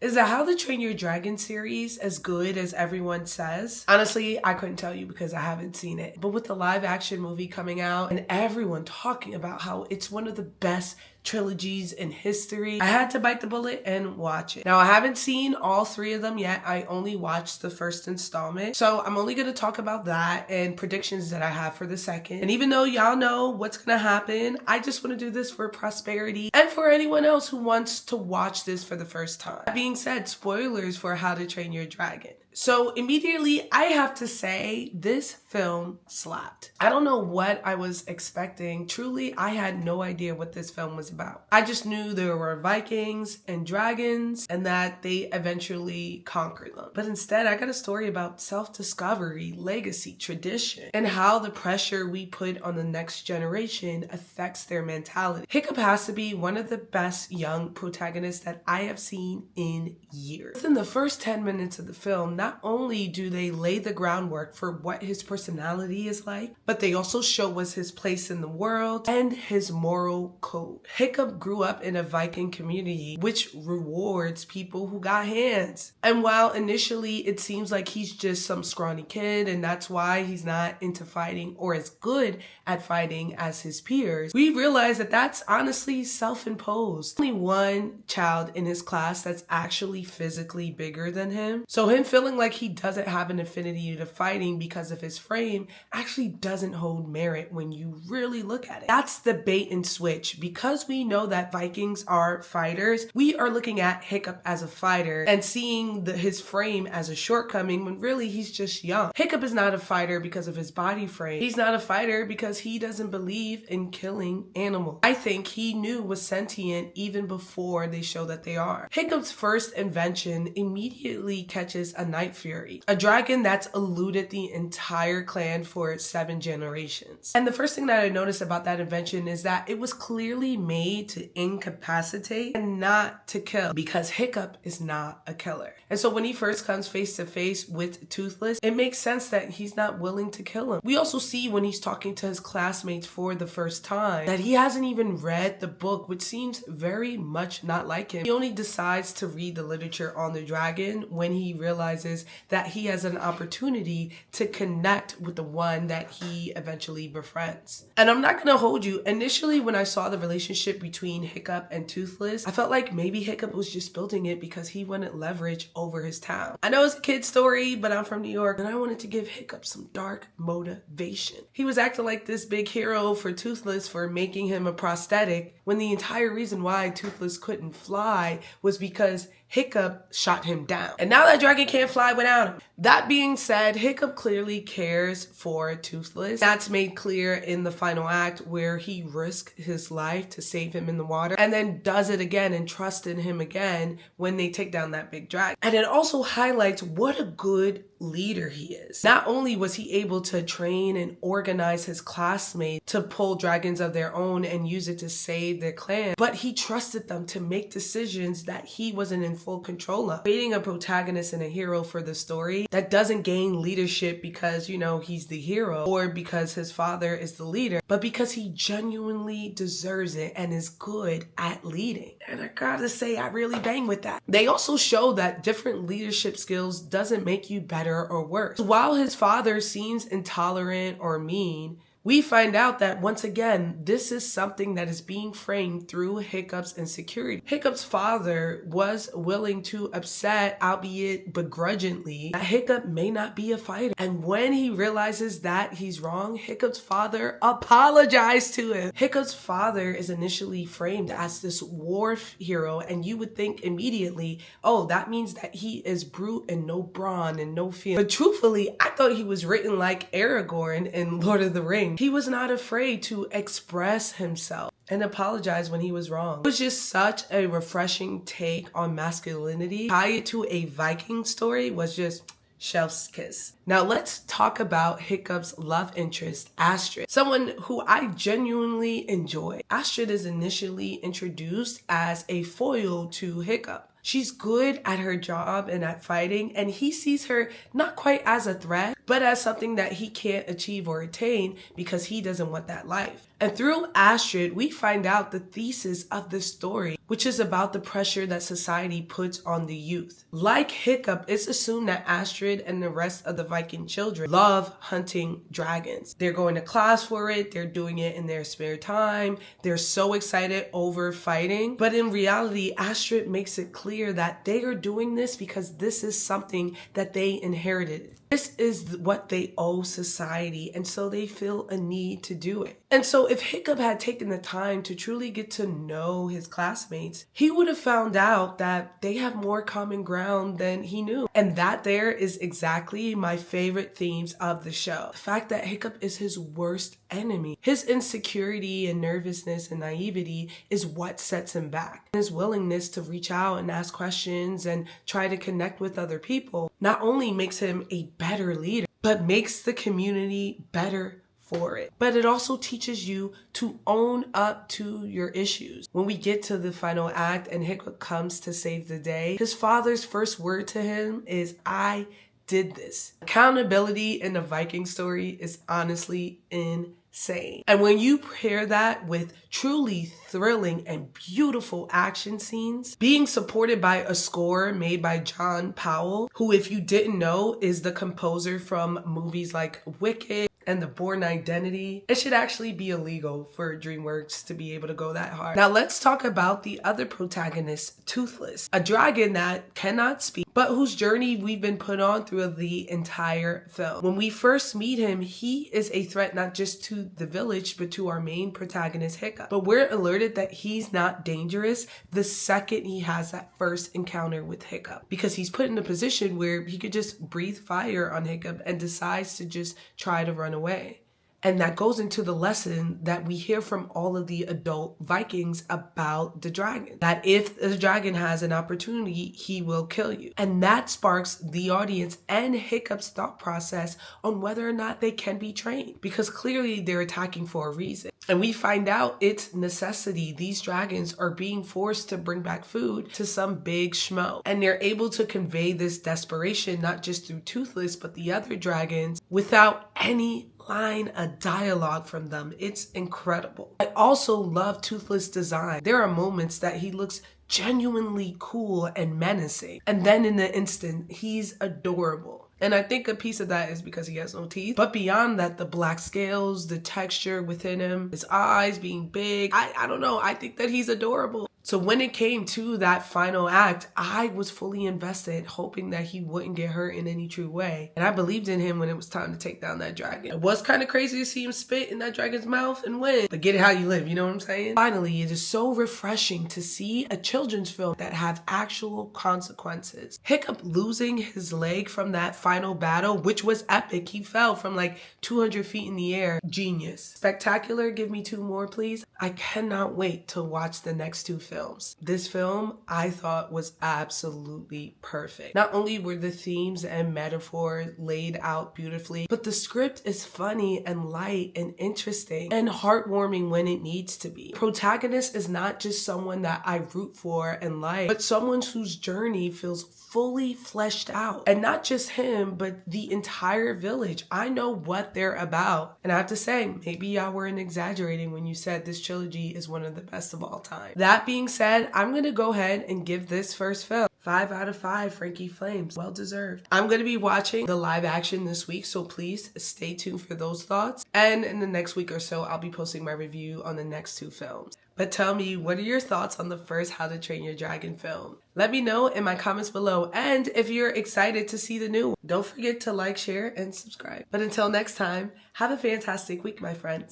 Is the How to Train Your Dragon series as good as everyone says? Honestly, I couldn't tell you because I haven't seen it. But with the live action movie coming out and everyone talking about how it's one of the best trilogies in history, I had to bite the bullet and watch it. Now, I haven't seen all three of them yet. I only watched the first installment. So I'm only going to talk about that and predictions that I have for the second. And even though y'all know what's going to happen, I just want to do this for prosperity and for anyone else who wants to watch this for the first time. That being said, spoilers for How to Train Your Dragon. So immediately, I have to say this film slapped. I don't know what I was expecting. Truly, I had no idea what this film was about. I just knew there were Vikings and dragons and that they eventually conquered them. But instead, I got a story about self-discovery, legacy, tradition, and how the pressure we put on the next generation affects their mentality. Hiccup has to be one of the best young protagonists that I have seen in years. Within the first 10 minutes of the film, not only do they lay the groundwork for what his personality is like, but they also show us his place in the world and his moral code. Hiccup grew up in a Viking community, which rewards people who got hands. And while initially it seems like he's just some scrawny kid and that's why he's not into fighting or as good at fighting as his peers, we realize that that's honestly self-imposed. Only one child in his class that's actually physically bigger than him. So him feeling like he doesn't have an affinity to fighting because of his frame actually doesn't hold merit when you really look at it. That's the bait and switch. Because we know that Vikings are fighters, we are looking at Hiccup as a fighter and seeing his frame as a shortcoming when really he's just young. Hiccup is not a fighter because of his body frame. He's not a fighter because he doesn't believe in killing animals. I think he knew was sentient even before they show that they are. Hiccup's first invention immediately catches a Night Fury, a dragon that's eluded the entire clan for 7 generations. And the first thing that I noticed about that invention is that it was clearly made to incapacitate and not to kill, because Hiccup is not a killer. And so when he first comes face to face with Toothless, it makes sense that he's not willing to kill him. We also see when he's talking to his classmates for the first time that he hasn't even read the book, which seems very much not like him. He only decides to read the literature on the dragon when he realizes that he has an opportunity to connect with the one that he eventually befriends. And I'm not gonna hold you, initially when I saw the relationship between Hiccup and Toothless, I felt like maybe Hiccup was just building it because he wanted leverage over his town. I know it's a kid's story, but I'm from New York and I wanted to give Hiccup some dark motivation. He was acting like this big hero for Toothless for making him a prosthetic when the entire reason why Toothless couldn't fly was because Hiccup shot him down. And now that dragon can't fly without him. That being said, Hiccup clearly cares for Toothless. That's made clear in the final act where he risked his life to save him in the water and then does it again and trusts in him again when they take down that big dragon. And it also highlights what a good leader he is. Not only was he able to train and organize his classmates to pull dragons of their own and use it to save their clan, but he trusted them to make decisions that he wasn't in full control of. Creating a protagonist and a hero for the story that doesn't gain leadership because, you know, he's the hero or because his father is the leader, but because he genuinely deserves it and is good at leading. And I gotta say, I really bang with that. They also show that different leadership skills doesn't make you better or worse. While his father seems intolerant or mean, we find out that once again, this is something that is being framed through Hiccup's insecurity. Hiccup's father was willing to upset, albeit begrudgingly, that Hiccup may not be a fighter. And when he realizes that he's wrong, Hiccup's father apologized to him. Hiccup's father is initially framed as this war hero, and you would think immediately, oh, that means that he is brute and no brawn and no fear. But truthfully, I thought he was written like Aragorn in Lord of the Rings. He was not afraid to express himself and apologize when he was wrong. It was just such a refreshing take on masculinity. Tie it to a Viking story was just chef's kiss. Now let's talk about Hiccup's love interest, Astrid, someone who I genuinely enjoy. Astrid is initially introduced as a foil to Hiccup. She's good at her job and at fighting, and he sees her not quite as a threat, but as something that he can't achieve or attain because he doesn't want that life. And through Astrid, we find out the thesis of this story, which is about the pressure that society puts on the youth. Like Hiccup, it's assumed that Astrid and the rest of the Viking children love hunting dragons. They're going to class for it, they're doing it in their spare time, they're so excited over fighting. But in reality, Astrid makes it clear that they are doing this because this is something that they inherited. This is what they owe society, and so they feel a need to do it. And so if Hiccup had taken the time to truly get to know his classmates, he would have found out that they have more common ground than he knew. And that there is exactly my favorite themes of the show. The fact that Hiccup is his worst enemy. His insecurity and nervousness and naivety is what sets him back. His willingness to reach out and ask questions and try to connect with other people not only makes him a better leader, but makes the community better for it. But it also teaches you to own up to your issues. When we get to the final act and Hiccup comes to save the day, his father's first word to him is, "I did this." Accountability in a Viking story is honestly insane. And when you pair that with truly thrilling and beautiful action scenes, being supported by a score made by John Powell, who, if you didn't know, is the composer from movies like Wicked and The Bourne Identity, it should actually be illegal for DreamWorks to be able to go that hard. Now let's talk about the other protagonist, Toothless, a dragon that cannot speak, but whose journey we've been put on through the entire film. When we first meet him, he is a threat not just to the village, but to our main protagonist, Hiccup. But we're alerted that he's not dangerous the second he has that first encounter with Hiccup, because he's put in a position where he could just breathe fire on Hiccup and decides to just try to run away. And that goes into the lesson that we hear from all of the adult Vikings about the dragon. That if the dragon has an opportunity, he will kill you. And that sparks the audience and Hiccup's thought process on whether or not they can be trained. Because clearly they're attacking for a reason. And we find out it's necessity. These dragons are being forced to bring back food to some big schmo. And they're able to convey this desperation, not just through Toothless, but the other dragons, without any line of dialogue from them. It's incredible. I also love Toothless' design. There are moments that he looks genuinely cool and menacing. And then in the instant, he's adorable. And I think a piece of that is because he has no teeth. But beyond that, the black scales, the texture within him, his eyes being big, I don't know. I think that he's adorable. So when it came to that final act, I was fully invested, hoping that he wouldn't get hurt in any true way. And I believed in him when it was time to take down that dragon. It was kind of crazy to see him spit in that dragon's mouth and win. But get it how you live, you know what I'm saying? Finally, it is so refreshing to see a children's film that have actual consequences. Hiccup losing his leg from that final battle, which was epic. He fell from like 200 feet in the air. Genius. Spectacular. Give me 2 more, please. I cannot wait to watch the next 2 films. This film, I thought, was absolutely perfect. Not only were the themes and metaphors laid out beautifully, but the script is funny and light and interesting and heartwarming when it needs to be. Protagonist is not just someone that I root for and like, but someone whose journey feels fully fleshed out. And not just him, but the entire village. I know what they're about. And I have to say, maybe y'all weren't exaggerating when you said this trilogy is one of the best of all time. That being said, I'm going to go ahead and give this first film 5 out of 5 Frankie Flames. Well deserved. I'm going to be watching the live action this week, so please stay tuned for those thoughts. And in the next week or so, I'll be posting my review on the next 2 films. But tell me, what are your thoughts on the first How to Train Your Dragon film? Let me know in my comments below. And if you're excited to see the new one, don't forget to like, share, and subscribe. But until next time, have a fantastic week, my friends.